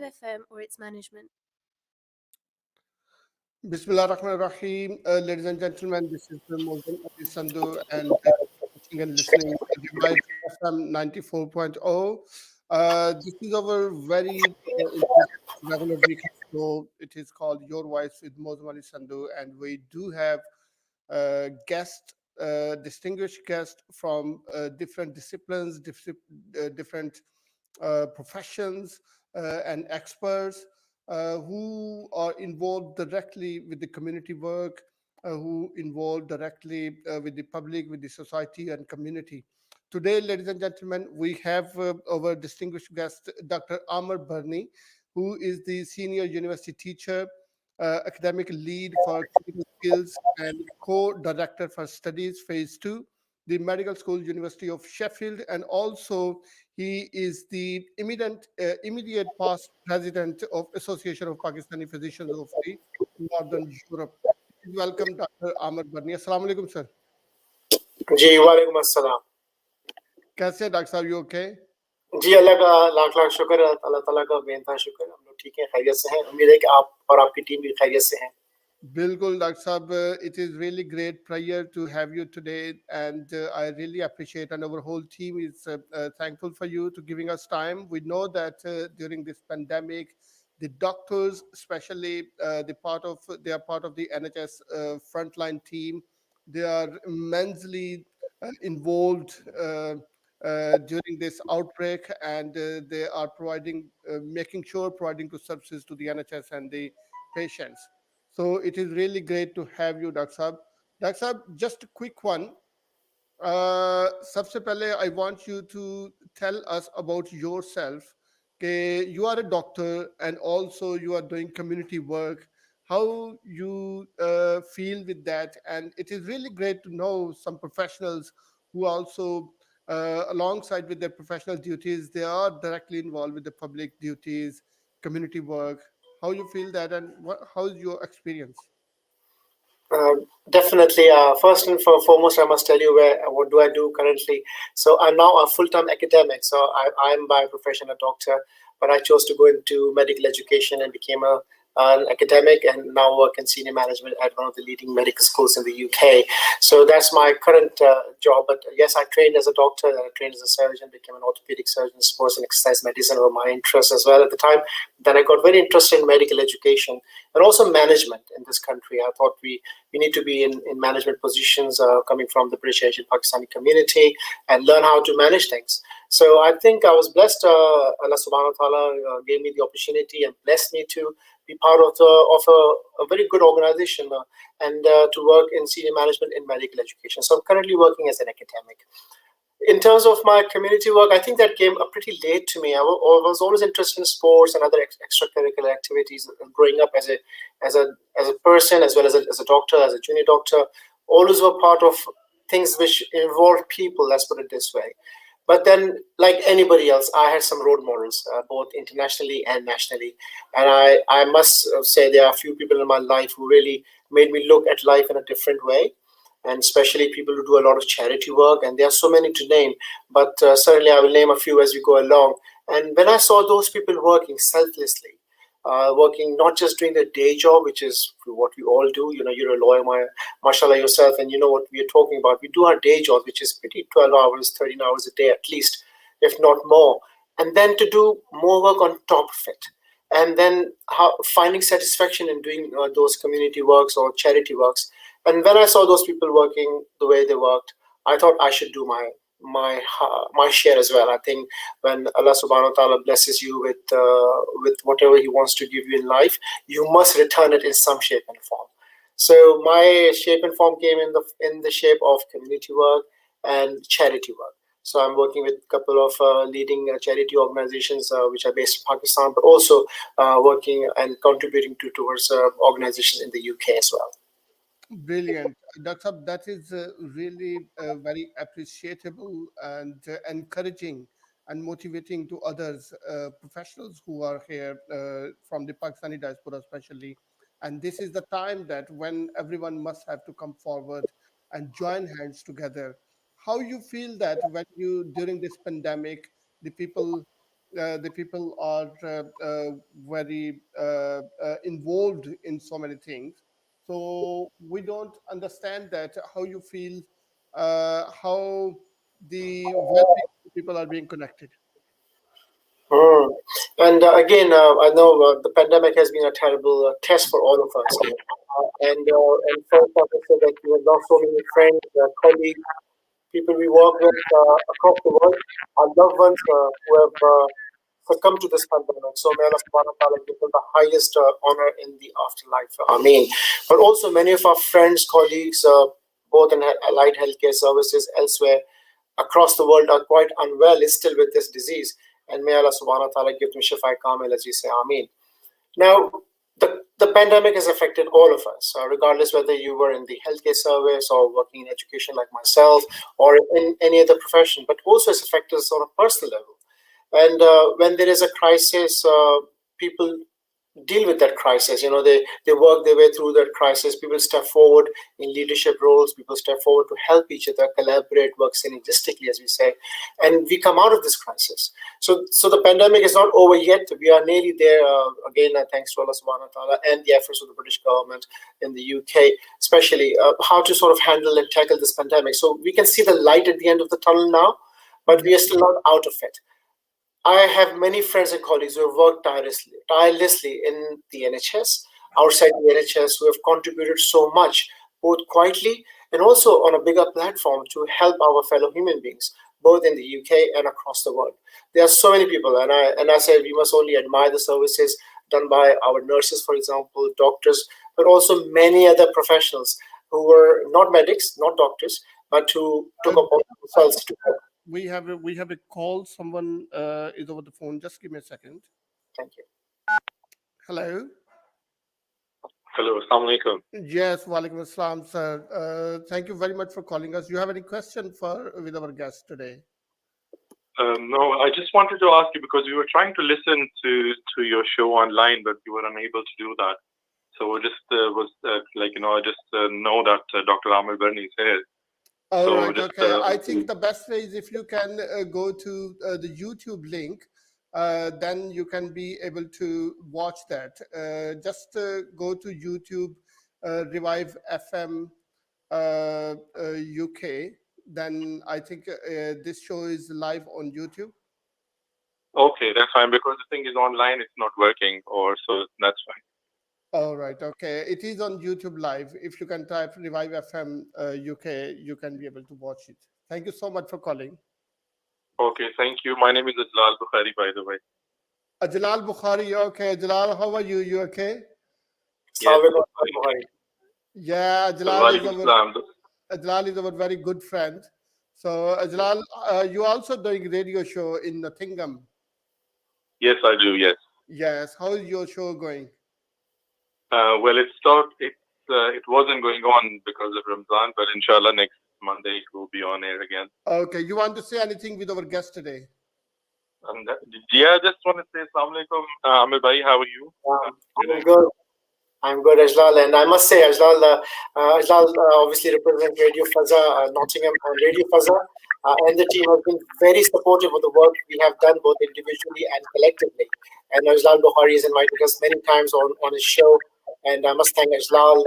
FM or its management. Bismillah Rahman Rahim. Ladies and gentlemen, this is Muazzam Ali Sandhu and watching and listening to Divide FM 94.0. This is our very important regular weekly show. It is called Your Voice with Muazzam Ali Sandhu, and we do have guest, distinguished guest from different disciplines, different professions, and experts who are involved directly with the community work, who involved directly with the public, with the society and community. Today, ladies and gentlemen, we have our distinguished guest, Dr. Amir Burney, who is the senior university teacher, academic lead for clinical skills, and co-director for studies phase 2, the Medical School University of Sheffield, and also he is the immediate past president of Association of Pakistani Physicians of the Northern Europe. Welcome, Dr. Amir Burney. Assalamu alaikum, sir. जी वालेकुम अस्सलाम। कैसे हैं doctor साहब, you okay? जी अल्लाह का लाख लाख शुक्र है, अल्लाह ताला का बेनतहा शुक्र है, हम लोग ठीक हैं, खैरियत से हैं। उम्मीद है कि आप और आपकी टीम भी खैरियत से हैं। Bilkul, Dr. Saab, it is really great pleasure to have you today, and I really appreciate, and our whole team is thankful for you to giving us time. We know that during this pandemic, the doctors, especially they are part of the NHS frontline team. They are immensely involved during this outbreak, and they are making sure providing to services to the NHS and the patients. So it is really great to have you, Dr. Saab. Dr. Saab, just a quick one. सबसे पहले I want you to tell us about yourself. You are a doctor and also you are doing community work. How you feel with that? And it is really great to know some professionals who also, alongside with their professional duties, they are directly involved with the public duties, community work. How you feel that, and how is your experience? Definitely. First and foremost, I must tell you what do I do currently. So I'm now a full-time academic. So I'm by profession a doctor, but I chose to go into medical education and became an academic, and now work in senior management at one of the leading medical schools in the UK. So that's my current job. But yes, I trained as a doctor, then I trained as a surgeon, became an orthopedic surgeon, sports and exercise medicine were my interests as well at the time. Then I got very interested in medical education and also management in this country. I thought we need to be in management positions coming from the British Asian Pakistani community and learn how to manage things. So I think I was blessed. Allah subhanahu wa ta'ala gave me the opportunity and blessed me to be part of a very good organization and to work in senior management in medical education. So I'm currently working as an academic. In terms of my community work, I think that came pretty late to me. I was always interested in sports and other extracurricular activities. Growing up as a person, as well as a doctor, as a junior doctor, always were part of things which involve people. Let's put it this way. But then, like anybody else, I had some role models, both internationally and nationally. And I must say there are a few people in my life who really made me look at life in a different way, and especially people who do a lot of charity work. And there are so many to name, but certainly I will name a few as we go along. And when I saw those people working selflessly, working not just doing their day job, which is what we all do. You know, you're a lawyer, mashallah yourself, and you know what we are talking about. We do our day job, which is pretty 12 hours, 13 hours a day at least, if not more. And then to do more work on top of it. And then finding satisfaction in doing those community works or charity works. And when I saw those people working the way they worked, I thought I should do my share as well. I think when Allah subhanahu wa ta'ala blesses you with whatever he wants to give you in life, you must return it in some shape and form. So my shape and form came in the shape of community work and charity work. So I'm working with a couple of leading charity organizations which are based in Pakistan, but also working and contributing towards organizations in the UK as well. Brilliant. Dr. Saab, that is really very appreciable and encouraging and motivating to others, professionals who are here from the Pakistani diaspora especially. And this is the time that when everyone must have to come forward and join hands together. How you feel that when you, during this pandemic, the people the people are very involved in so many things. So we don't understand that how you feel, how the well-being people are being connected. Mm. And again, I know the pandemic has been a terrible test for all of us. And first, I would say that we have lost so many friends, colleagues, people we work with across the world, our loved ones who have succumbed to this pandemic. So may Allah subhanahu wa ta'ala give them the highest honor in the afterlife. Ameen. But also many of our friends, colleagues, both in allied healthcare services elsewhere across the world are quite unwell, is still with this disease. And may Allah subhanahu wa ta'ala give them shifa kamil, as we say, Ameen. Now, the pandemic has affected all of us, regardless whether you were in the healthcare service or working in education like myself or in any other profession, but also it's affected us on a personal level. And when there is a crisis, people deal with that crisis. You know, they work their way through that crisis. People step forward in leadership roles. People step forward to help each other, collaborate, work synergistically, as we say, and we come out of this crisis. So the pandemic is not over yet. We are nearly there. Again, thanks to Allah subhanahu wa ta'ala and the efforts of the British government in the UK, especially how to sort of handle and tackle this pandemic. So we can see the light at the end of the tunnel now, but we are still not out of it. I have many friends and colleagues who have worked tirelessly in the NHS, outside the NHS, who have contributed so much, both quietly and also on a bigger platform to help our fellow human beings, both in the UK and across the world. There are so many people, and I say we must only admire the services done by our nurses, for example, doctors, but also many other professionals who were not medics, not doctors, but who took upon themselves to help. We have a call. Someone is over the phone. Just give me a second. Thank you. Hello. Hello, assalamu alaikum. Yes, walaikum assalam, sir. Thank you very much for calling us. You have any question with our guest today? No, I just wanted to ask you because we were trying to listen to your show online, but we were unable to do that. So just I just know that Dr. Amir Burney is here. All right, okay. I think the best way is if you can go to the YouTube link, then you can be able to watch that. Just go to YouTube, Revive FM UK. Then I think this show is live on YouTube. Okay, that's fine because the thing is online, it's not working, so that's fine. All right, okay. It is on YouTube live. If you can type Revive FM UK, you can be able to watch it. Thank you so much for calling. Okay, thank you. My name is Ajlal Bukhari, by the way. Ajlal Bukhari, okay. Ajlal, how are you? You okay? Yes. Yeah, Ajlal is our very good friend. So, Ajlal, you also doing radio show in Nottingham? Yes, I do, yes. Yes. How is your show going? Well, it wasn't going on because of Ramadan, but inshallah next Monday it will be on air again. Okay. You want to say anything with our guest today? I just want to say assalamu alaikum. Amir Bhai, how are you? I'm good, Ajlal, and I must say, Ajlal obviously represents Radio Fazza, Nottingham, and Radio Fazza, and the team have been very supportive of the work we have done both individually and collectively. And Ajlal Bukhari has invited us many times on his show, and I must thank Ajlal,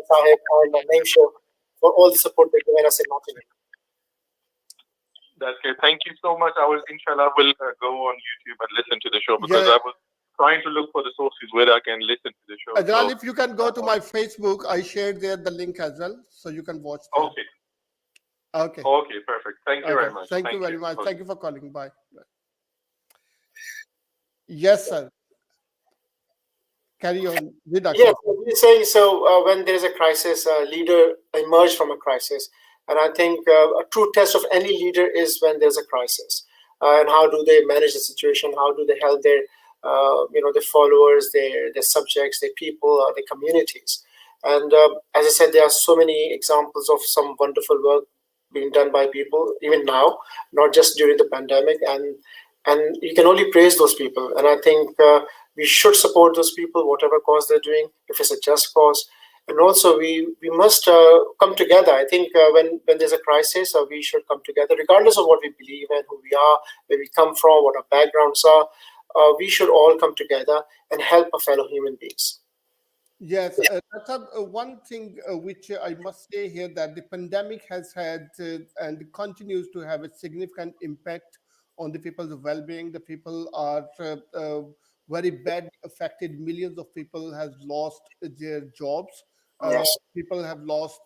Sahib, and the name show for all the support they've given us in Nottingham. That's good. Thank you so much. Inshallah, will go on YouTube and listen to the show because I was trying to look for the sources where I can listen to the show. Ajlal, if you can go to my Facebook, I shared there the link as well, so you can watch that. Okay. Okay, perfect. Thank you very much. Thank you very much. Thank you for calling. Bye. Yes, sir. Carry on. Yes, you're saying so. When there is a crisis, a leader emerges from a crisis, and I think a true test of any leader is when there's a crisis, and how do they manage the situation? How do they help their their followers, their subjects, their people, their communities? And as I said, there are so many examples of some wonderful work being done by people even now, not just during the pandemic, and you can only praise those people. And I think we should support those people, whatever cause they're doing, if it's a just cause. And also, we must come together. I think when there's a crisis, we should come together, regardless of what we believe and who we are, where we come from, what our backgrounds are. We should all come together and help our fellow human beings. Yes, that's one thing which I must say here, that the pandemic has had and continues to have a significant impact on the people's well-being. The people are very badly affected. Millions of people have lost their jobs. Yes. People have lost,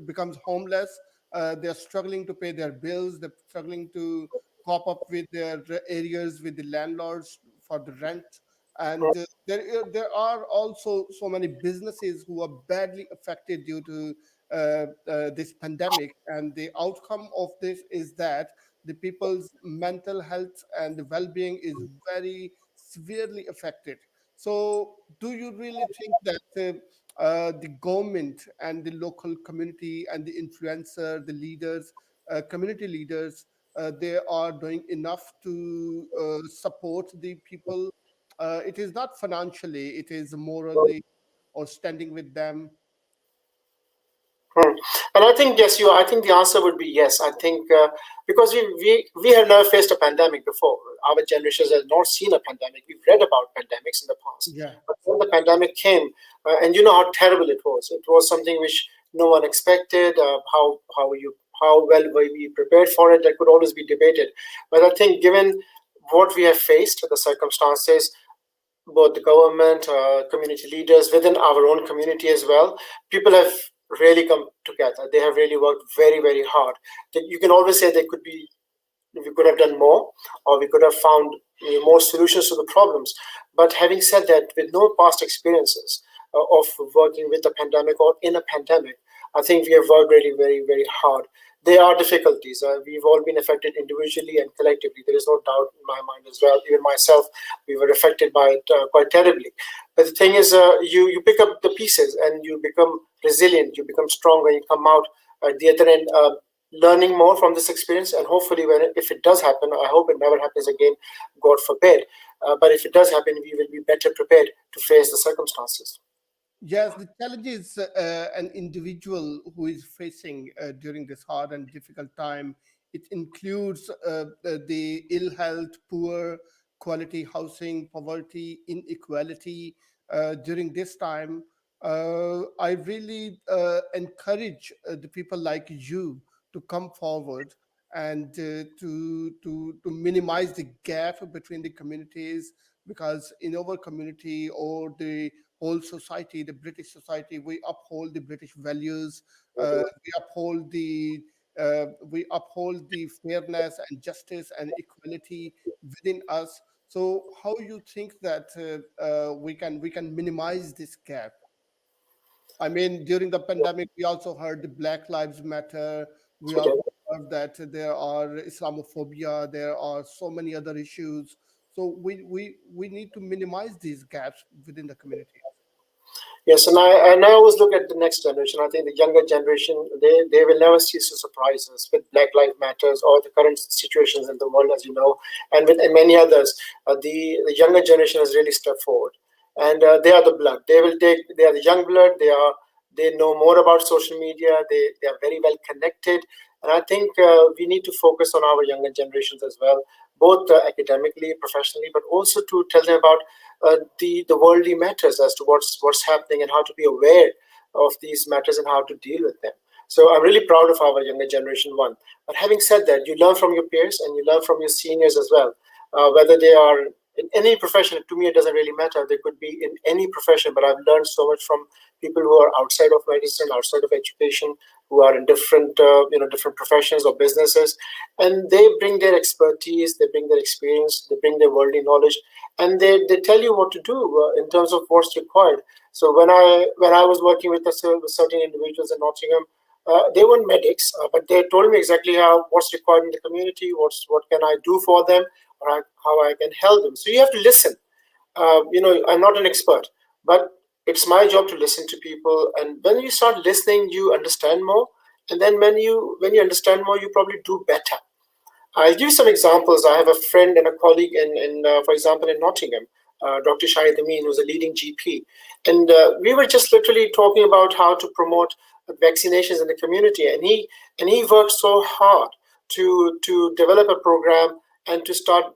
becomes homeless. They're struggling to pay their bills. They're struggling to cope up with their areas with the landlords for the rent, and there are also so many businesses who are badly affected due to this pandemic, and the outcome of this is that the people's mental health and the well-being is very severely affected. So do you really think that the government and the local community and the influencer, the leaders, community leaders, they are doing enough to support the people? It is not financially, it is morally, or standing with them. Hmm. And I think yes, I think the answer would be yes. I think because we have never faced a pandemic before. Our generations has not seen a pandemic. We've read about pandemics in the past, Yeah. but when the pandemic came, and you know how terrible it was. It was something which no one expected. How well were we prepared for it? That could always be debated. But I think given what we have faced, the circumstances, both the government, community leaders within our own community as well, people have really come together. They have really worked very, very hard. You can always say there could be, we could have done more, or we could have found more solutions to the problems. But having said that, with no past experiences of working with a pandemic or in a pandemic, I think we have worked really very, very hard. There are difficulties. We've all been affected individually and collectively. There is no doubt in my mind as well. Even myself, we were affected by it quite terribly. But the thing is, you pick up the pieces and you become resilient. You become stronger. You come out at the other end, learning more from this experience, and hopefully, if it does happen, I hope it never happens again, God forbid. But if it does happen, we will be better prepared to face the circumstances. Yes, the challenges an individual who is facing during this hard and difficult time, it includes the ill health, poor quality housing, poverty, inequality. During this time, I really encourage the people like you to come forward and to minimize the gap between the communities, because in our community or the whole society, the British society, we uphold the British values. We uphold the fairness and justice and equality within us. So, how you think that we can minimize this gap? I mean, during the pandemic, we also heard the Black Lives Matter. We Okay. also heard that there are Islamophobia. There are so many other issues. So we need to minimize these gaps within the communities. Yes, and I always look at the next generation. I think the younger generation, they will never cease to surprise us with Black Lives Matters or the current situations in the world, as you know, and with and many others. The younger generation has really stepped forward, and they are the blood. They are the young blood. They know more about social media. They are very well connected, and I think we need to focus on our younger generations as well, both academically, professionally, but also to tell them about the worldly matters as to what's happening and how to be aware of these matters and how to deal with them. So I'm really proud of our younger generation one. But having said that, you learn from your peers and you learn from your seniors as well, whether they are in any profession. To me, it doesn't really matter. They could be in any profession, but I've learned so much from people who are outside of medicine, outside of education, who are in different different professions or businesses, and they bring their expertise, they bring their experience, they bring their worldly knowledge, and they tell you what to do in terms of what's required. So when I was working with, with certain individuals in Nottingham, they weren't medics, but they told me exactly what's required in the community, what can I do for them, or how I can help them. So you have to listen. I'm not an expert, but it's my job to listen to people. And when you start listening, you understand more. And then when you understand more, you probably do better. I'll give you some examples. I have a friend and a colleague for example, in Nottingham. Dr. Shahid Amin, who's a leading GP. And we were just literally talking about how to promote vaccinations in the community. And he worked so hard to develop a program and to start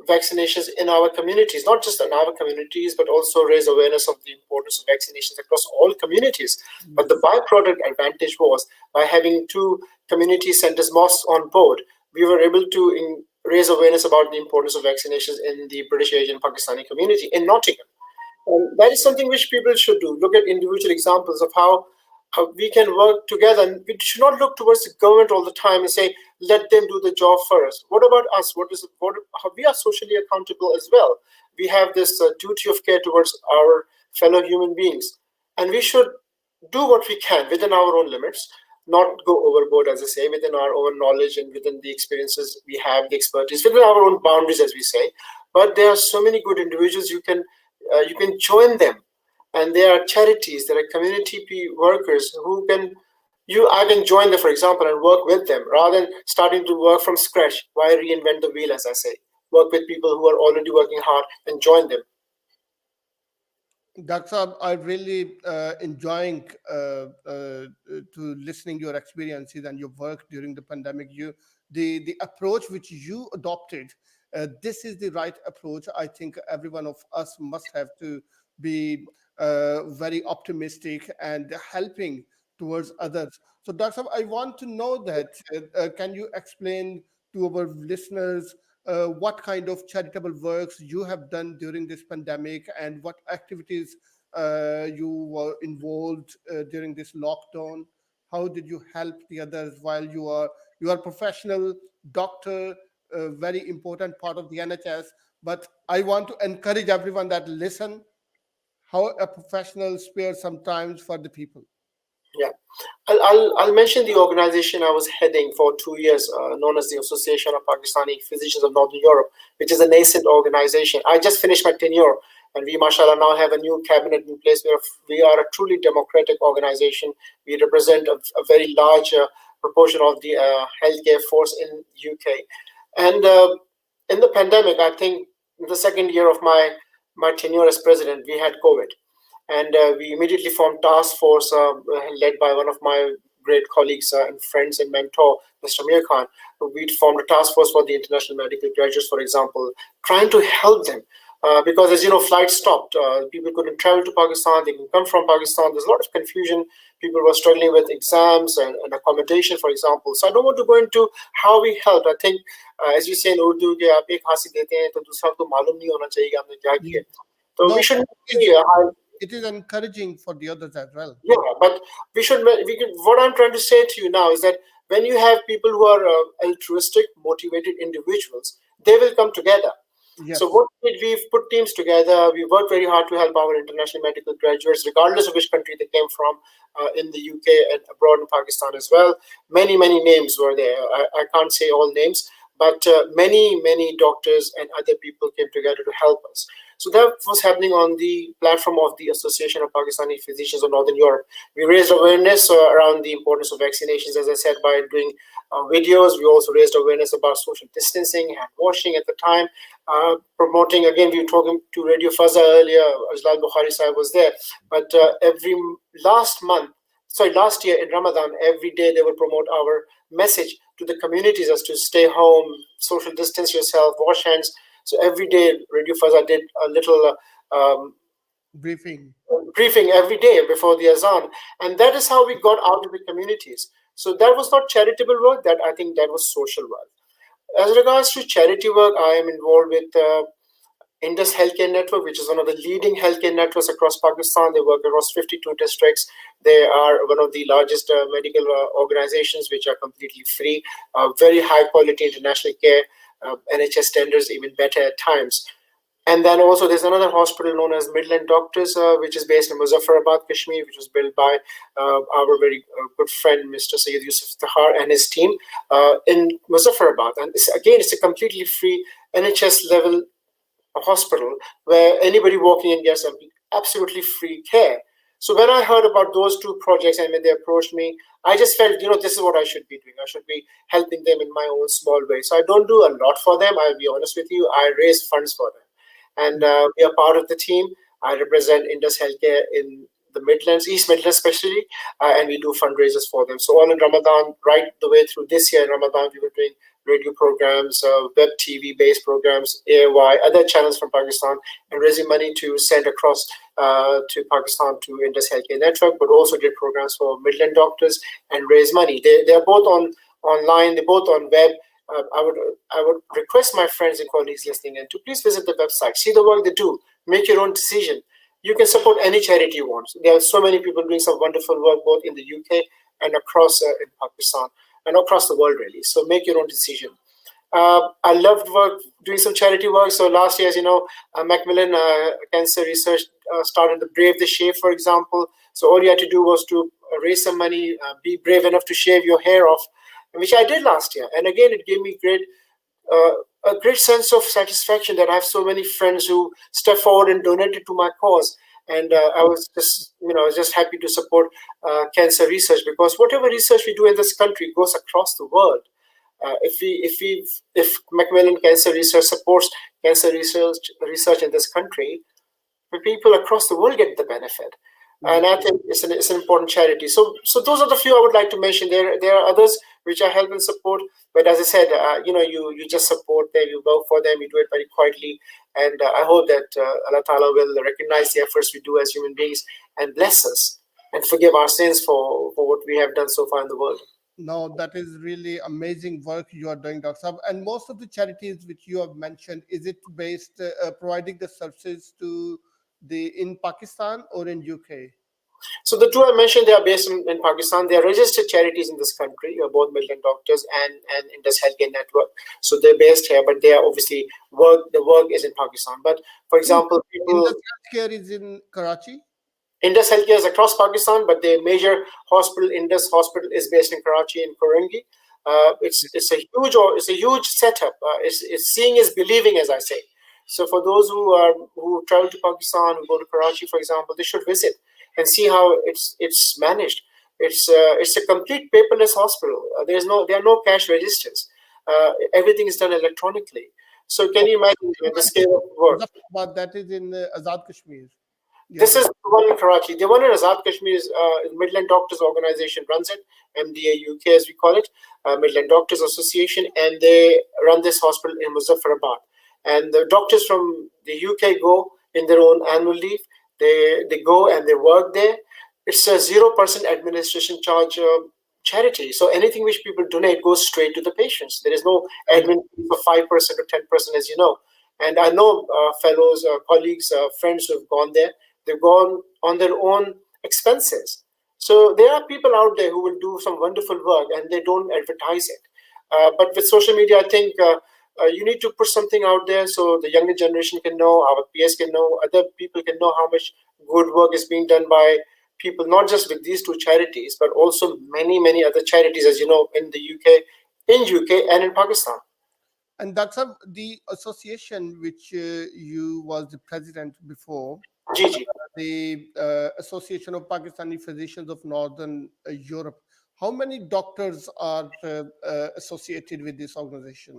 vaccinations in our communities, not just in our communities, but also raise awareness of the importance of vaccinations across all communities. But the byproduct advantage was by having 2 community centers, mosques on board, we were able to raise awareness about the importance of vaccinations in the British Asian Pakistani community in Nottingham. And that is something which people should do. Look at individual examples of how we can work together. And we should not look towards the government all the time and say, let them do the job first. What about us? How we are socially accountable as well. We have this duty of care towards our fellow human beings. And we should do what we can within our own limits, not go overboard, as I say, within our own knowledge and within the experiences we have, the expertise, within our own boundaries, as we say. But there are so many good individuals, you can join them. And there are charities, there are community workers who I can join them, for example, and work with them rather than starting to work from scratch. Why reinvent the wheel, as I say? Work with people who are already working hard and join them. Dr. Saab, I'm really enjoying to listening your experiences and your work during the pandemic. The approach which you adopted, this is the right approach. I think every one of us must have to be very optimistic and helping towards others. So, Dr. Saab, I want to know that, can you explain to our listeners what kind of charitable works you have done during this pandemic and what activities you were involved during this lockdown? How did you help the others while you are professional doctor, a very important part of the NHS? But I want to encourage everyone that listen how a professional spares some time for the people. Yeah, I'll mention the organization I was heading for 2 years, known as the Association of Pakistani Physicians of Northern Europe, which is a nascent organization. I just finished my tenure, and we, mashallah, now have a new cabinet in place where we are a truly democratic organization. We represent a very large proportion of the healthcare force in UK. And in the pandemic, I think the second year of my tenure as president, we had COVID. And we immediately formed task force led by one of my great colleagues and friends and mentor, Mr. Amir Khan. We formed a task force for the international medical graduates, for example, trying to help them. Because, as you know, flights stopped. People couldn't travel to Pakistan. They can come from Pakistan. There's a lot of confusion. People were struggling with exams and accommodation, for example. So I don't want to go into how we helped. I think, as you say in Urdu, कि आप एक हाथ से देते हैं तो दूसरा को मालूम नहीं होना चाहिए कि आपने क्या किया. So we should. It is encouraging for the others as well. Yeah, but what I'm trying to say to you now is that when you have people who are altruistic, motivated individuals, they will come together. Yes. So what we did, we've put teams together. We worked very hard to help our international medical graduates, regardless of which country they came from, in the UK and abroad in Pakistan as well. Many names were there. I can't say all names, but many doctors and other people came together to help us. So that was happening on the platform of the Association of Pakistani Physicians of Northern Europe. We raised awareness around the importance of vaccinations, as I said, by doing videos. We also raised awareness about social distancing, hand washing at the time, promoting, again, we were talking to Radio Fazza earlier, Ajlal Bukhari Sahib was there, but last year in Ramadan, every day they would promote our message to the communities as to stay home, social distance yourself, wash hands. So every day, Radio Fazza did a little briefing every day before the Azan. And that is how we got out of the communities. So that was not charitable work, that I think that was social work. As regards to charity work, I am involved with Indus Healthcare Network, which is one of the leading healthcare networks across Pakistan. They work across 52 districts. They are one of the largest medical organizations, which are completely free, very high quality international care. NHS standards even better at times. And then also there's another hospital known as Midland Doctors, which is based in Muzaffarabad, Kashmir, which was built by our very good friend, Mr. Sayyid Yusuf Tahar and his team in Muzaffarabad. And it's a completely free NHS level hospital where anybody walking in gets absolutely free care. So when I heard about those two projects and when they approached me, I just felt, this is what I should be doing. I should be helping them in my own small way. So I don't do a lot for them. I'll be honest with you. I raise funds for them. and we are part of the team. I represent Indus Healthcare in the Midlands, East Midlands especially, and we do fundraisers for them. So all in Ramadan, right the way through this year in Ramadan, we were doing radio programs, web TV-based programs, AOY, other channels from Pakistan, and raising money to send across to Pakistan to Indus Healthcare Network, but also did programs for Midland doctors and raise money. They're both online, they're both on web. I would request my friends and colleagues listening in to please visit the website, see the work they do, make your own decision. You can support any charity you want. There are so many people doing some wonderful work both in the UK and across in Pakistan and across the world, really. So make your own decision. I loved doing some charity work. So last year, as you know, Macmillan Cancer Research started the Brave the Shave, for example. So all you had to do was to raise some money, be brave enough to shave your hair off, which I did last year. And again, it gave me a great sense of satisfaction that I have so many friends who stepped forward and donated to my cause. And I was just happy to support cancer research, because whatever research we do in this country goes across the world. If Macmillan Cancer Research supports cancer research in this country, the people across the world get the benefit. And I think it's an important charity. So those are the few I would like to mention. There are others which I help and support, but as I said, you just support them, you work for them, you do it very quietly, and I hope that Allah Ta'ala will recognize the efforts we do as human beings and bless us and forgive our sins for what we have done so far in the world. No, that is really amazing work you are doing, Dr. Saab. And most of the charities which you have mentioned, is it based providing the services to in Pakistan or in UK? So the two I mentioned, they are based in Pakistan. They are registered charities in this country, both Midland Doctors and Indus Healthcare Network. So they're based here, but they are obviously the work is in Pakistan. But for example, Indus Healthcare is in Karachi? Indus Healthcare is across Pakistan, but their major hospital, Indus Hospital, is based in Karachi and Korangi. It's a huge setup. It's seeing is believing, as I say. So for those who travel to Pakistan, who go to Karachi, for example, they should visit and see how it's managed. It's a complete paperless hospital. There are no cash registers. Everything is done electronically. So can you imagine the scale of work? But that is in Azad Kashmir. This is the one in Karachi. The one in Azad Kashmir is Midland Doctors Organization runs it, MDA UK as we call it, Midland Doctors Association, and they run this hospital in Muzaffarabad. And the doctors from the UK go in their own annual leave. They go and they work there. It's a 0% administration charge charity. So anything which people donate goes straight to the patients. There is no admin fee for 5% or 10%, as you know. And I know fellows, colleagues, friends who have gone there. They've gone on their own expenses. So there are people out there who will do some wonderful work and they don't advertise it. But with social media, I think you need to put something out there so the younger generation can know, our peers can know, other people can know how much good work is being done by people, not just with these two charities, but also many, many other charities, as you know, in the UK and in Pakistan. And that's the association which you was the president before. Gigi. The Association of Pakistani Physicians of Northern Europe. How many doctors are associated with this organization?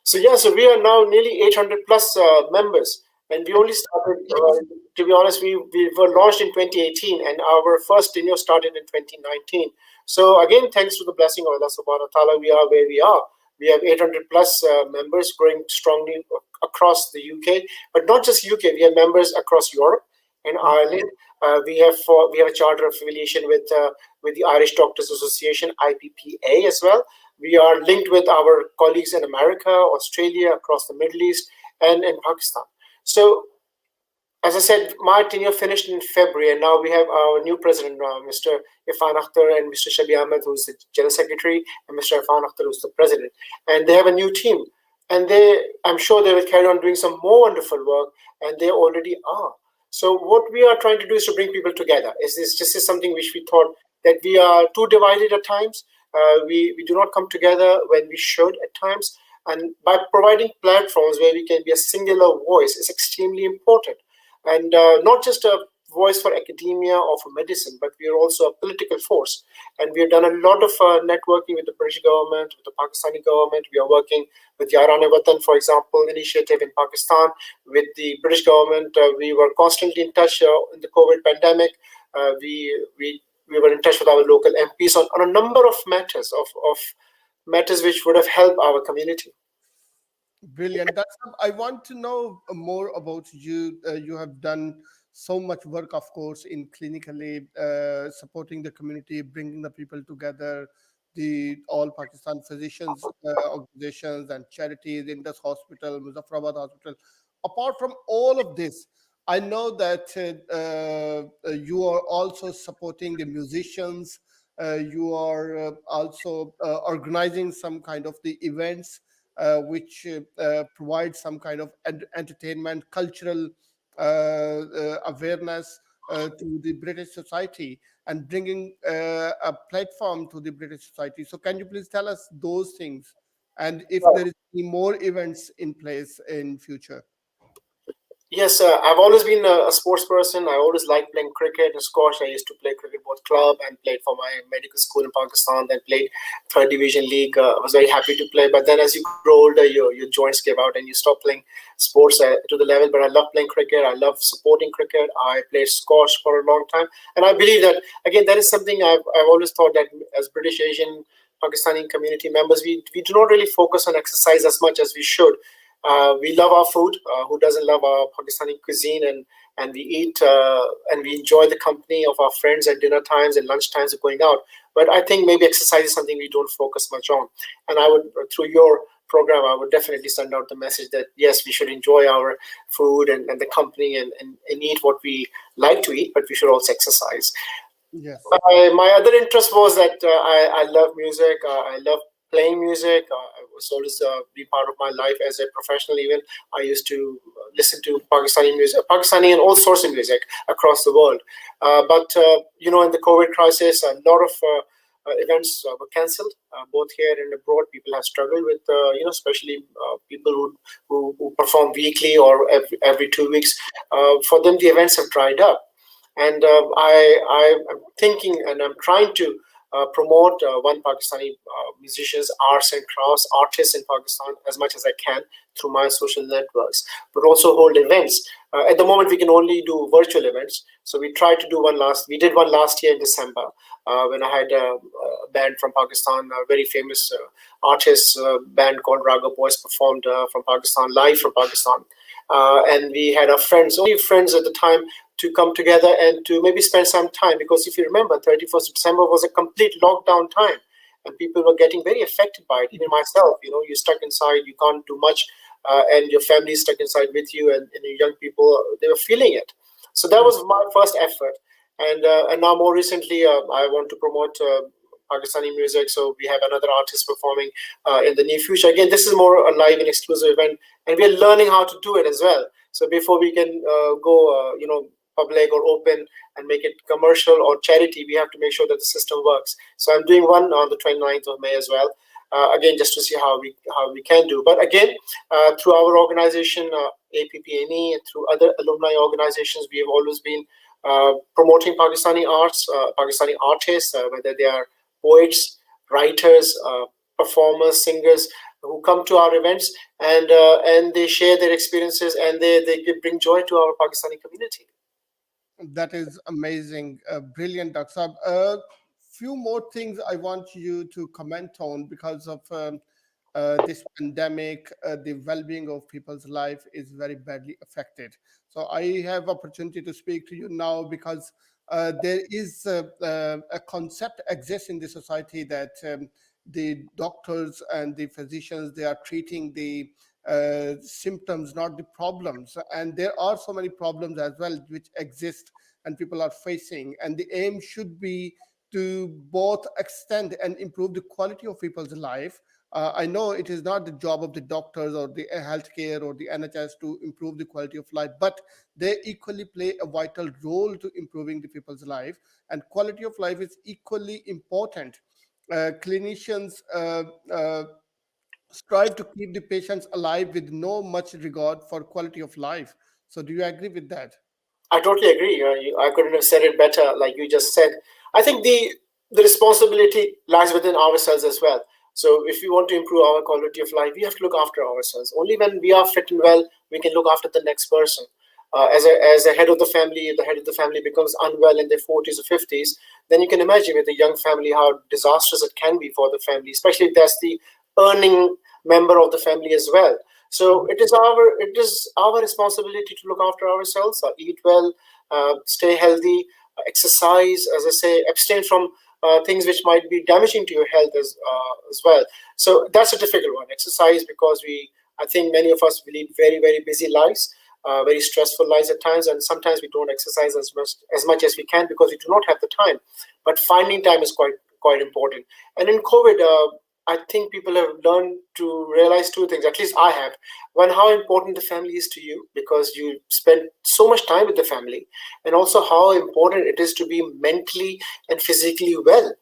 So we are now nearly 800 plus members, and we only started. To be honest, we were launched in 2018, and our first tenure started in 2019. So again, thanks to the blessing of Allah Subhanahu wa Taala, we are where we are. We have 800 plus members growing strongly across the UK, but not just UK. We have members across Europe and Ireland. We have a charter affiliation with the Irish Doctors Association, IPPA, as well. We are linked with our colleagues in America, Australia, across the Middle East, and in Pakistan. So, as I said, my tenure finished in February, and now we have our new president, Mr. Irfan Akhtar, and Mr. Shabi Ahmed, who's the general secretary, and Mr. Irfan Akhtar, who's the president. And they have a new team, and I'm sure they will carry on doing some more wonderful work, and they already are. So, what we are trying to do is to bring people together. This is something which we thought that we are too divided at times. We do not come together when we should at times, and by providing platforms where we can be a singular voice is extremely important. And not just a voice for academia or for medicine, but we are also a political force. And we have done a lot of networking with the British government, with the Pakistani government. We are working with Yaran Watan, for example, initiative in Pakistan. With the British government, we were constantly in touch in the COVID pandemic. We were in touch with our local MPs on a number of of matters which would have helped our community. Brilliant. I want to know more about you. You have done so much work, of course, in clinically supporting the community, bringing the people together, the all Pakistan physicians organizations and charities, Indus Hospital, Muzaffarabad Hospital. Apart from all of this, I know that you are also supporting the musicians. You are also organizing some kind of the events which provide some kind of entertainment, cultural awareness to the British society and bringing a platform to the British society. So, can you please tell us those things and if there is any more events in place in future? Yes, I've always been a sports person. I always liked playing cricket and squash. I used to play cricket both club and played for my medical school in Pakistan. Then played third division league. I was very happy to play. But then as you grow older, your joints give out and you stop playing sports to the level. But I love playing cricket. I love supporting cricket. I played squash for a long time, and I believe that again that is something I've always thought that as British Asian Pakistani community members, we do not really focus on exercise as much as we should. We love our food. Who doesn't love our Pakistani cuisine? And we eat and we enjoy the company of our friends at dinner times and lunch times of going out. But I think maybe exercise is something we don't focus much on. And I would, through your program, I would definitely send out the message that yes, we should enjoy our food and the company and eat what we like to eat, but we should also exercise. Yes. My other interest was that I love music. I love playing music. It was always be part of my life as a professional. Even I used to listen to Pakistani music, Pakistani and all sorts of music across the world. But in the COVID crisis, a lot of events were cancelled, both here and abroad. People have struggled with, especially people who perform weekly or every 2 weeks. For them, the events have dried up. And I'm thinking and I'm trying to promote one Pakistani musicians, arts and crafts, artists in Pakistan as much as I can through my social networks, but also hold events. At the moment, we can only do virtual events. So we tried to do we did one last year in December when I had a band from Pakistan, a very famous artist band called Raga Boys performed from Pakistan, live from Pakistan. And we had our friends, only friends at the time, to come together and to maybe spend some time. Because if you remember, 31st December was a complete lockdown time and people were getting very affected by it. Even myself, you're stuck inside, you can't do much, and your family is stuck inside with you, and your young people, they were feeling it. So that was my first effort. And now more recently, I want to promote Pakistani music. So we have another artist performing in the near future. Again, this is more a live and exclusive event, and we are learning how to do it as well. So before we can go, public or open and make it commercial or charity, we have to make sure that the system works. So I'm doing one on the 29th of May as well. Again, just to see how we can do. But again, through our organization, APPNE, and through other alumni organizations, we have always been promoting Pakistani arts, Pakistani artists, whether they are poets, writers, performers, singers, who come to our events and they share their experiences and they bring joy to our Pakistani community. That is amazing. Brilliant, Dr. Saab. A few more things I want you to comment on because of this pandemic. The well-being of people's life is very badly affected. So I have opportunity to speak to you now because there is a concept exists in the society that the doctors and the physicians, they are treating the symptoms, not the problems. And there are so many problems as well which exist and people are facing. And the aim should be to both extend and improve the quality of people's life. I know it is not the job of the doctors or the healthcare or the NHS to improve the quality of life, but they equally play a vital role to improving the people's life. And quality of life is equally important. Clinicians strive to keep the patients alive with no much regard for quality of life. So, do you agree with that? I totally agree. I couldn't have said it better, like you just said. I think the responsibility lies within ourselves as well. So if we want to improve our quality of life, we have to look after ourselves. Only when we are fit and well, we can look after the next person. As a head of the family, if the head of the family becomes unwell in their 40s or 50s, then you can imagine with a young family how disastrous it can be for the family, especially if that's the earning member of the family as well. So it is our responsibility to look after ourselves, eat well, stay healthy, exercise, as I say, abstain from things which might be damaging to your health as well. So that's a difficult one. Exercise, because I think many of us lead very very busy lives, very stressful lives at times, and sometimes we don't exercise as much as we can because we do not have the time. But finding time is quite important. And in COVID, I think people have learned to realize two things. At least I have. One, how important the family is to you because you spend so much time with the family, and also how important it is to be mentally and physically well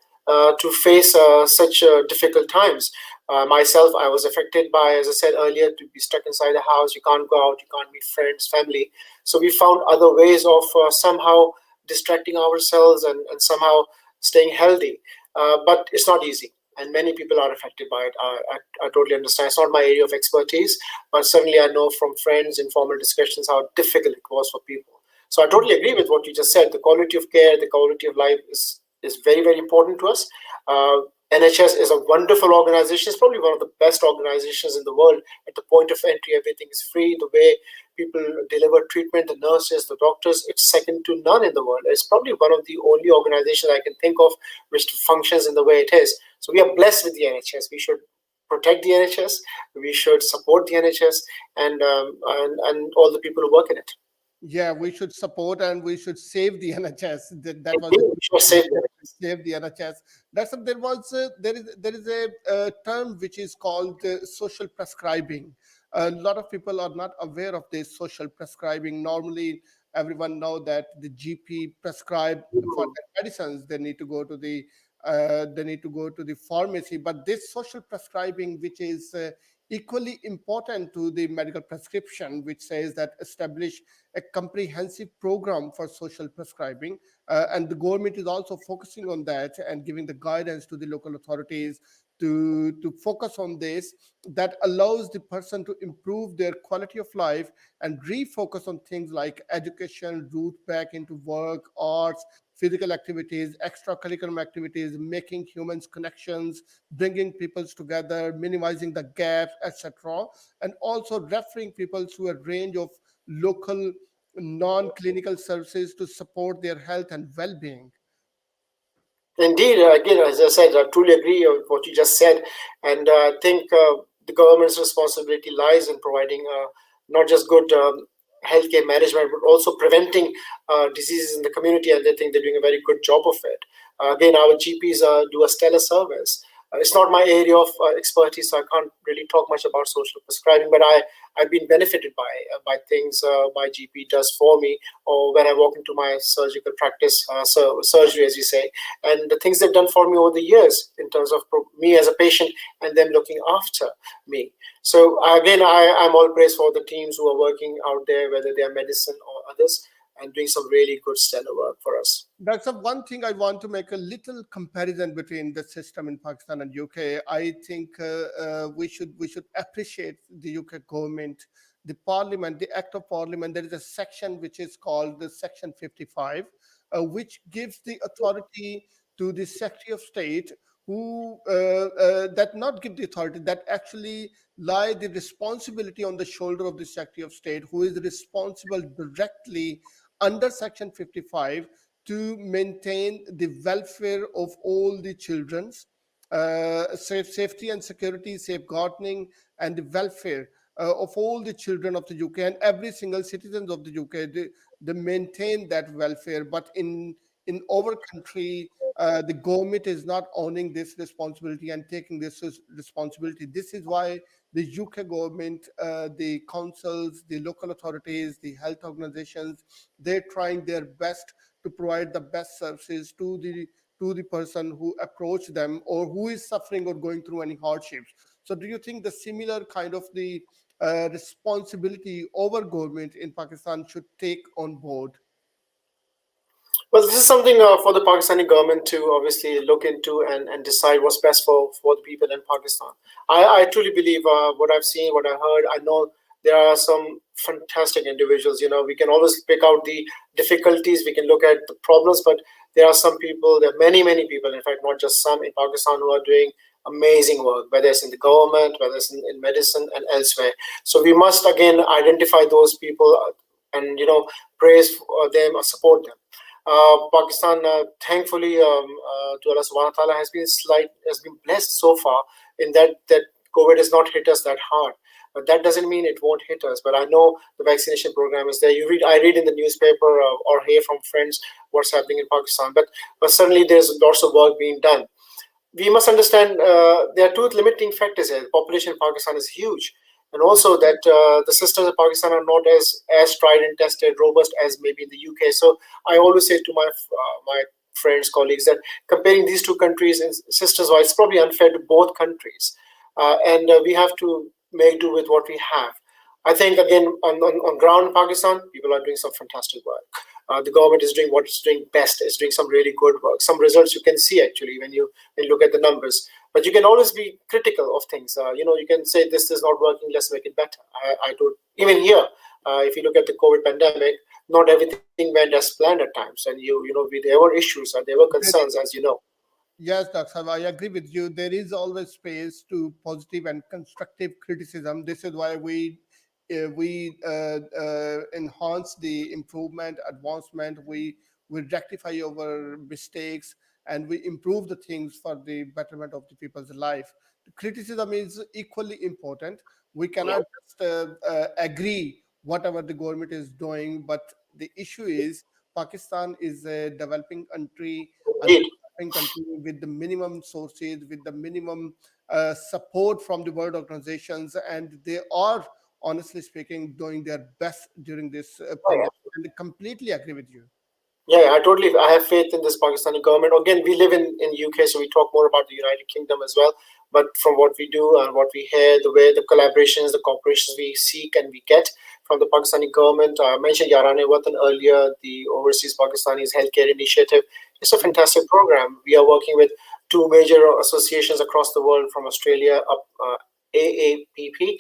to face such difficult times. Myself, I was affected by, as I said earlier, to be stuck inside the house. You can't go out, you can't meet friends, family. So we found other ways of somehow distracting ourselves and somehow staying healthy. But it's not easy, and many people are affected by it. I totally understand. It's not my area of expertise, but certainly I know from friends, informal discussions, how difficult it was for people. So I totally agree with what you just said. The quality of care, the quality of life is very, very important to us. Uh, NHS is a wonderful organization. It's probably one of the best organizations in the world. At the point of entry, everything is free. The way people deliver treatment, the nurses, the doctors, it's second to none in the world. It's probably one of the only organizations I can think of which functions in the way it is. So we are blessed with the NHS. We should protect the NHS. We should support the NHS and all the people who work in it. Yeah, we should support and we should save the NHS. That was Indeed, we should save the NHS. save the NHS. There is a term which is called social prescribing. A lot of people are not aware of this social prescribing. Normally, everyone know that the GP prescribe for their medicines. They need to go to the pharmacy. But this social prescribing, which is equally important to the medical prescription, which says that establish a comprehensive program for social prescribing. And the government is also focusing on that and giving the guidance to the local authorities to focus on this, that allows the person to improve their quality of life and refocus on things like education, route back into work, arts, physical activities, extracurricular activities, making humans connections, bringing peoples together, minimizing the gaps, etc., and also referring people to a range of local non-clinical services to support their health and well-being. Indeed, again, as I said, I truly agree with what you just said, and I think the government's responsibility lies in providing not just good healthcare management, but also preventing diseases in the community, and they think they're doing a very good job of it. Again, our GPs do a stellar service. It's not my area of expertise, so I can't really talk much about social prescribing, but I've been benefited by things my GP does for me, or when I walk into my surgical practice, surgery, as you say, and the things they've done for me over the years in terms of me as a patient and them looking after me. So again, I'm all praise for the teams who are working out there, whether they are medicine or others, and doing some really good stellar work for us. That's the one thing I want to make a little comparison between the system in Pakistan and UK. I think we should appreciate the UK government, the Parliament, the Act of Parliament. There is a section which is called the Section 55, which gives the authority to the Secretary of State, who that not give the authority, that actually lie the responsibility on the shoulder of the Secretary of State, who is responsible directly under Section 55 to maintain the welfare of all the children's safety and security, safeguarding, and the welfare of all the children of the UK and every single citizen of the UK. They maintain that welfare, but in our country, the government is not owning this responsibility and taking this responsibility. This is why the UK government, the councils, the local authorities, the health organizations, they're trying their best to provide the best services to the person who approach them or who is suffering or going through any hardships. So do you think the similar kind of the responsibility over government in Pakistan should take on board? Well, this is something for the Pakistani government to obviously look into and decide what's best for the people in Pakistan. I truly believe what I've seen, what I heard. I know there are some fantastic individuals. We can always pick out the difficulties, we can look at the problems, but there are some people, there are many people, in fact, not just some in Pakistan, who are doing amazing work, whether it's in the government, whether it's in medicine and elsewhere. So we must again identify those people and praise them or support them. Pakistan, thankfully, to Allah Subhanahu wa Taala, has been blessed so far in that COVID has not hit us that hard. But that doesn't mean it won't hit us. But I know the vaccination program is there. I read in the newspaper or hear from friends what's happening in Pakistan. But certainly there's lots of work being done. We must understand there are two limiting factors here. The population in Pakistan is huge, and also that the systems in Pakistan are not as tried and tested, robust as maybe in the UK. So I always say to my friends, colleagues, that comparing these two countries in systems-wise, it's probably unfair to both countries, and we have to make do with what we have. I think again on ground in Pakistan, people are doing some fantastic work. The government is doing what it's doing best. It's doing some really good work. Some results you can see actually when you look at the numbers. But you can always be critical of things. You can say this is not working. Let's make it better. I do. Even here, if you look at the COVID pandemic, not everything went as planned at times, and there were issues and there were concerns, as you know. Yes, Dr. Saab, I agree with you. There is always space to positive and constructive criticism. This is why we enhance the improvement, advancement. We rectify our mistakes, and we improve the things for the betterment of the people's life. The criticism is equally important. We cannot just agree whatever the government is doing, but the issue is Pakistan is a developing country, Indeed. country with the minimum sources, with the minimum support from the world organizations, and they are, honestly speaking, doing their best during this pandemic. And I completely agree with you. Yeah, I have faith in this Pakistani government. Again, we live in UK, so we talk more about the United Kingdom as well. But from what we do and what we hear, the way the collaborations, the cooperations we seek and we get from the Pakistani government, I mentioned Yarane Watan earlier, the Overseas Pakistanis Healthcare Initiative. It's a fantastic program. We are working with two major associations across the world, from Australia up AAPP,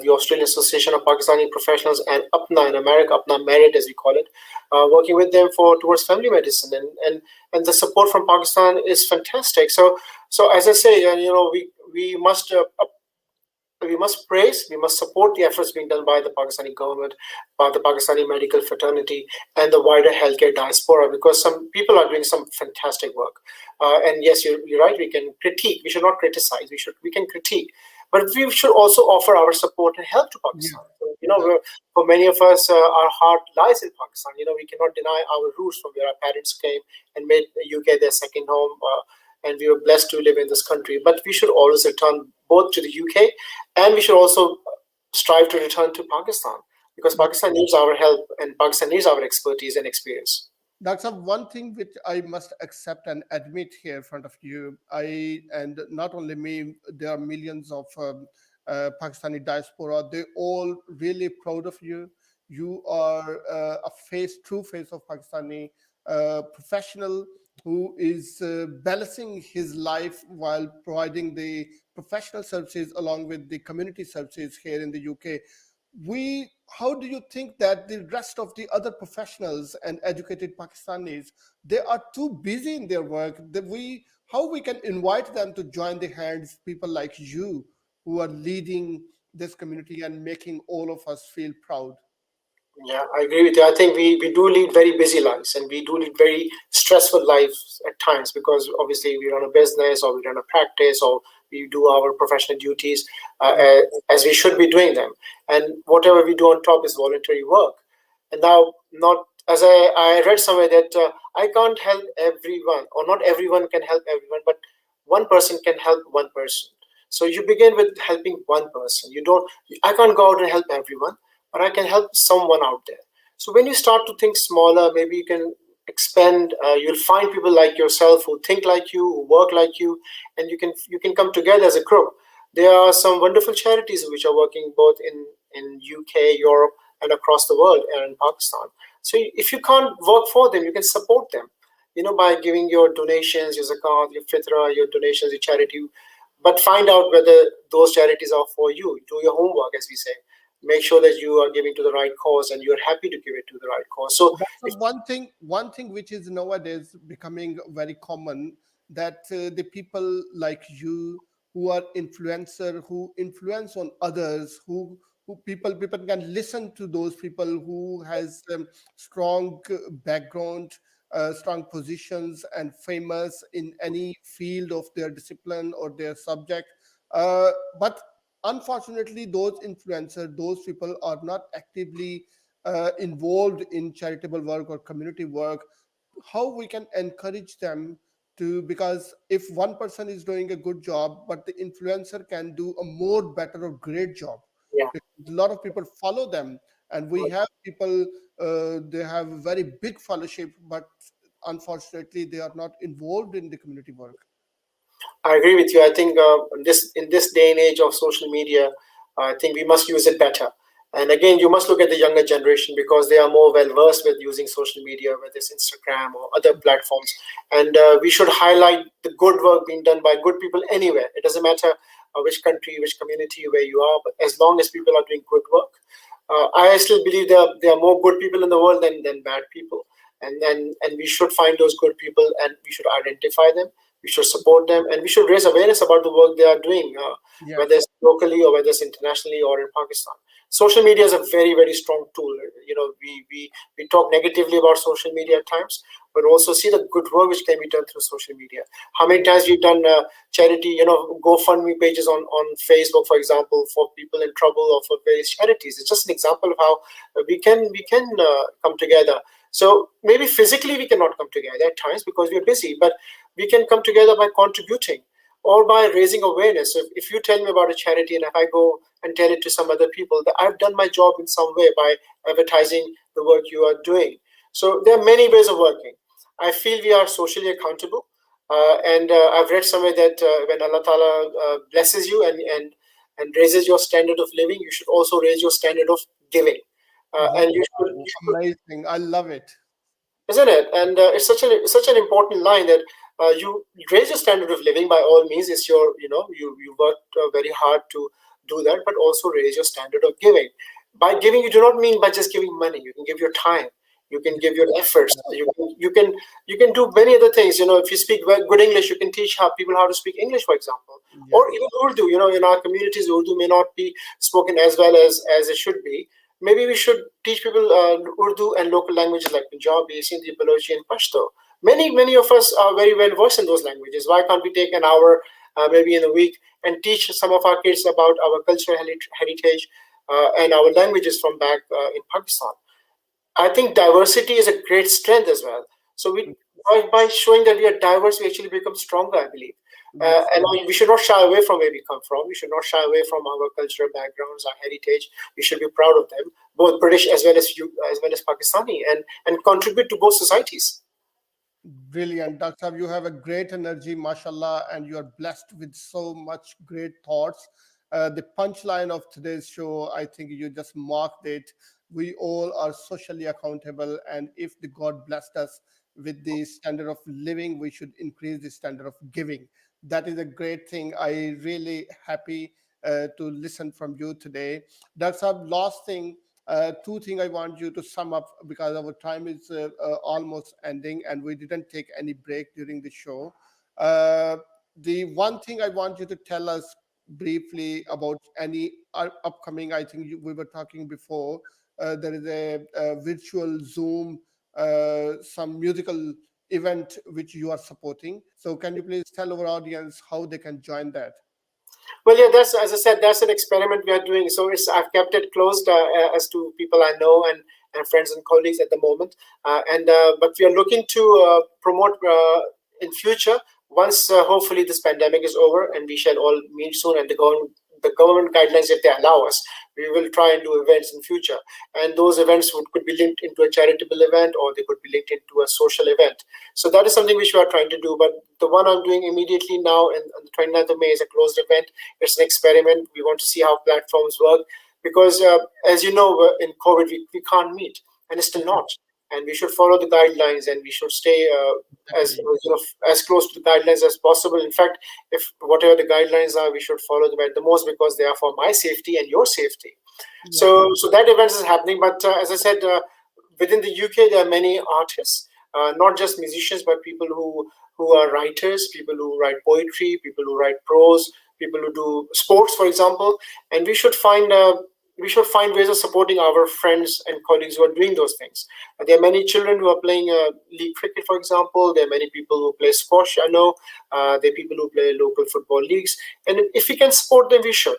the Australian Association of Pakistani Professionals, and UPNA in America, UPNA Merit as we call it, working with them towards family medicine, and the support from Pakistan is fantastic. So as I say, we must praise, we must support the efforts being done by the Pakistani government, by the Pakistani medical fraternity, and the wider healthcare diaspora, because some people are doing some fantastic work. And yes, you're right. We can critique. We should not criticize. We can critique. But we should also offer our support and help to Pakistan. Yeah. For many of us, our heart lies in Pakistan. We cannot deny our roots from where our parents came and made UK their second home. And we were blessed to live in this country. But we should always return both to the UK, and we should also strive to return to Pakistan, because Pakistan needs our help and Pakistan needs our expertise and experience. Dr. One thing which I must accept and admit here in front of you, and not only me, there are millions of Pakistani diaspora. They're all really proud of you. You are true face of Pakistani professional who is balancing his life while providing the professional services along with the community services here in the UK. How do you think that the rest of the other professionals and educated Pakistanis, they are too busy in their work, how we can invite them to join the hands, people like you who are leading this community and making all of us feel proud? Yeah, I agree with you. I think we do lead very busy lives, and we do lead very stressful lives at times, because obviously we run a business or we run a practice or we do our professional duties as we should be doing them. And whatever we do on top is voluntary work. And now, not as I read somewhere that I can't help everyone, or not everyone can help everyone, but one person can help one person. So you begin with helping one person. I can't go out and help everyone, but I can help someone out there. So when you start to think smaller, maybe you can expand. You'll find people like yourself who think like you, who work like you, and you can come together as a group. There are some wonderful charities which are working both in UK, Europe, and across the world, and in Pakistan. So if you can't work for them, you can support them, by giving your donations, your zakat, your fitra, your donations, your charity. But find out whether those charities are for you. Do your homework, as we say. Make sure that you are giving to the right cause and you're happy to give it to the right cause. So That's the one thing which is nowadays becoming very common, that the people like you who are influencer, who influence on others, who people can listen to those people who has strong background, strong positions, and famous in any field of their discipline or their subject. But unfortunately, those influencers, those people are not actively involved in charitable work or community work. How we can encourage them to, because if one person is doing a good job but the influencer can do a more better or great job, yeah. because a lot of people follow them, and we have people, they have very big followership, but unfortunately they are not involved in the community work. I agree with you. I think in this day and age of social media, I think we must use it better. And again, you must look at the younger generation because they are more well versed with using social media, whether it's Instagram or other platforms. And we should highlight the good work being done by good people anywhere. It doesn't matter which country, which community, where you are, but as long as people are doing good work, I still believe there are more good people in the world than bad people. And we should find those good people and we should identify them, we should support them, and we should raise awareness about the work they are doing, Yes. whether it's locally or whether it's internationally or in Pakistan. Social media is a very, very strong tool. We talk negatively about social media at times, but also see the good work which can be done through social media. How many times we've done charity, GoFundMe pages on Facebook, for example, for people in trouble or for various charities. It's just an example of how we can come together. So maybe physically we cannot come together at times because we're busy, but we can come together by contributing or by raising awareness. So if you tell me about a charity and if I go and tell it to some other people, that I've done my job in some way by advertising the work you are doing. So there are many ways of working. I feel we are socially accountable. And I've read somewhere that when Allah Ta'ala blesses you and raises your standard of living, you should also raise your standard of giving. And you should, Amazing, I love it. isn't it? And it's such an important line that you raise your standard of living by all means. It's your, you worked very hard to do that, but also raise your standard of giving. By giving, you do not mean by just giving money. You can give your time. You can give your efforts. You can do many other things. If you speak good English, you can teach people how to speak English, for example, Yes. or even Urdu. In our communities, Urdu may not be spoken as well as it should be. Maybe we should teach people Urdu and local languages like Punjabi, Sindhi, Balochi, and Pashto. Many of us are very well versed in those languages. Why can't we take an hour, maybe in a week, and teach some of our kids about our cultural heritage and our languages from back in Pakistan? I think diversity is a great strength as well. So by showing that we are diverse, we actually become stronger, I believe. Yes. And we should not shy away from where we come from. We should not shy away from our cultural backgrounds, our heritage. We should be proud of them, both British as well as Pakistani, and contribute to both societies. Brilliant, Doctor. You have a great energy, mashallah, and you are blessed with so much great thoughts. The punchline of today's show, I think you just marked it. We all are socially accountable, and if the God blessed us with the standard of living, we should increase the standard of giving. That is a great thing. I really happy to listen from you today. That's our last thing. Two things I want you to sum up, because our time is almost ending and we didn't take any break during the show. Uh, the one thing I want you to tell us briefly about any upcoming, I think we were talking before, there is a virtual Zoom, some musical event which you are supporting. So can you please tell our audience how they can join that? Well, yeah, that's, as I said, that's an experiment we are doing. So I've kept it closed as to people I know and friends and colleagues at the moment. But we are looking to promote in future, once hopefully this pandemic is over and we shall all meet soon, and the government guidelines, if they allow us, we will try and do events in future. And those events could be linked into a charitable event, or they could be linked into a social event. So that is something which we are trying to do. But the one I'm doing immediately now on the 29th of May is a closed event. It's an experiment. We want to see how platforms work because, as you know, in COVID, we can't meet, and it's still not. and we should follow the guidelines, and we should stay as as close to the guidelines as possible. In fact, if whatever the guidelines are, we should follow them at the most, because they are for my safety and your safety. So that event is happening. But as I said, within the UK, there are many artists, not just musicians, but people who are writers, people who write poetry, people who write prose, people who do sports, for example. And we should find ways of supporting our friends and colleagues who are doing those things. There are many children who are playing league cricket, for example. There are many people who play squash, I know. There are people who play local football leagues. And if we can support them, we should.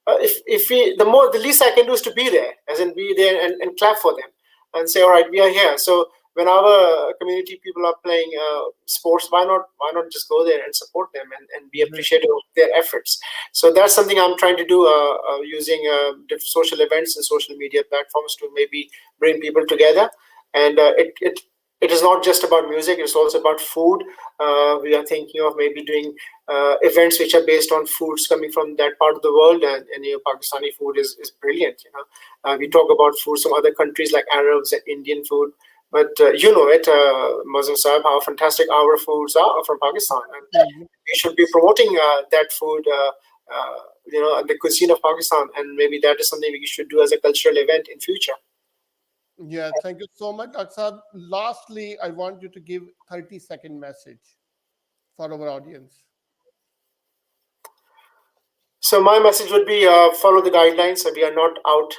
The least I can do is to be there, as in be there and clap for them and say, all right, we are here. So when our community people are playing sports, why not just go there and support them and be appreciative of their efforts? So that's something I'm trying to do using social events and social media platforms to maybe bring people together. And it is not just about music, it's also about food. We are thinking of maybe doing events which are based on foods coming from that part of the world, and Pakistani food is brilliant. We talk about foods from other countries like Arabs and Indian food, but Muazzam Sahib, how fantastic our foods are from Pakistan, and we should be promoting that food, the cuisine of Pakistan, and maybe that is something we should do as a cultural event in future. Yeah, thank you so much, Dr. Saab. Lastly, I want you to give 30-second message for our audience. So my message would be follow the guidelines. We are not out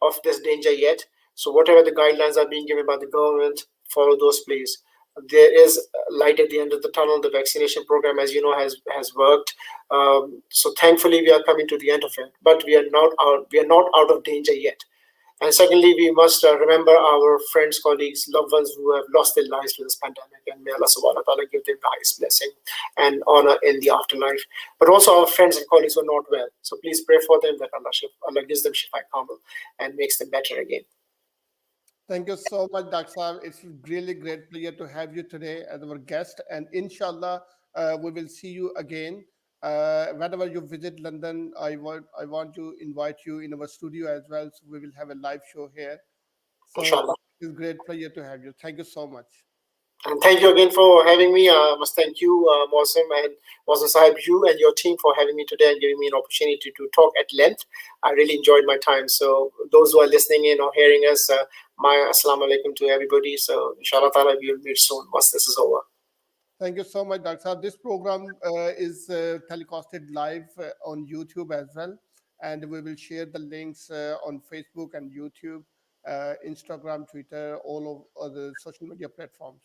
of this danger yet. So whatever the guidelines are being given by the government, follow those, please. There is light at the end of the tunnel. The vaccination program, as you know, has worked. So thankfully, we are coming to the end of it. But we are not out. We are not out of danger yet. And secondly, we must remember our friends, colleagues, loved ones who have lost their lives to this pandemic. And may Allah subhanahu wa ta'ala give them the highest blessing and honor in the afterlife. But also our friends and colleagues who are not well. So please pray for them that Allah gives them shifa kamil and makes them better again. Thank you so much, Dr. Saab. It's really great pleasure to have you today as our guest. And inshallah, we will see you again. Whenever you visit London, I want to invite you in our studio as well. So we will have a live show here. So Inshallah. it's a great pleasure to have you. Thank you so much. And thank you again for having me. I must thank you, Muazzam and Muazzam Sahib, you and your team for having me today and giving me an opportunity to talk at length. I really enjoyed my time. So those who are listening in or hearing us, my assalamu alaikum to everybody. So inshallah ta'ala, we will meet soon once this is over. Thank you so much, Dr. Saab. This program is telecasted live on YouTube as well. And we will share the links on Facebook and YouTube, Instagram, Twitter, all of other social media platforms.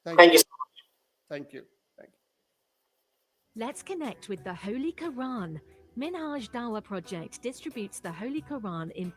Thank you so much. Thank you. Thank you. Let's connect with the Holy Quran. Minhaj Dawah Project distributes the Holy Quran in